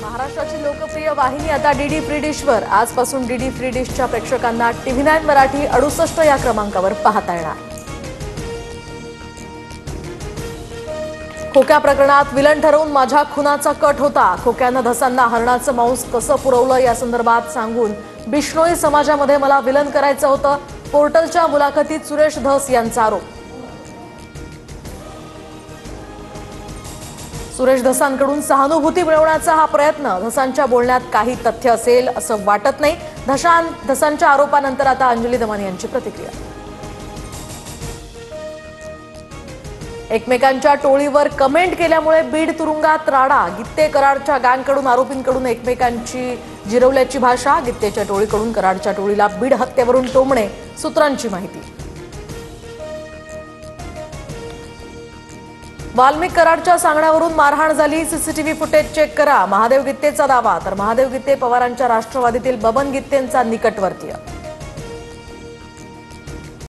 महाराष्ट्राची लोकप्रिय वाहिनी आता डीडी फ्री डिशवर। आजपासून डीडी फ्री डिशच्या प्रेक्षकांना TV9 मराठी 68 या क्रमांकावर पाहता येणार। खोक्या प्रकरणात विलन ठरवून माझ्या खुनाचा कट होता। खोक्यानं धसांना हरणाचं मांस कसं पुरवलं या संदर्भात सांगून बिश्नोई समाजामध्ये मला विलन करायचं होतं। पोर्टलच्या मुलाखतीत सुरेश धस यांचा आरोप। सुरेश धसांकडून सहानुभूती मिळवण्याचा हा प्रयत्न। धसांच्या बोलण्यात काही तथ्य असेल असं वाटत नाही। धसांच्या आरोपानंतर आता अंजली दमन यांची प्रतिक्रिया। एकमेकांच्या टोळीवर कमेंट केल्यामुळे बीड तुरुंगात राडा। गित्ते कराडच्या गँगकडून आरोपींकडून एकमेकांची जिरवल्याची भाषा। गित्तेच्या टोळीकडून कराडच्या टोळीला बीड हत्येवरून टोमणे, सूत्रांची माहिती। वाल्मिक कराडच्या सांगण्यावरून मारहाण झाली। सीसीटीव्ही फुटेज चेक करा, महादेव गित्तेचा दावा। तर महादेव गित्ते पवारांच्या राष्ट्रवादीतील बबन गित्तेंचा निकटवर्तीय।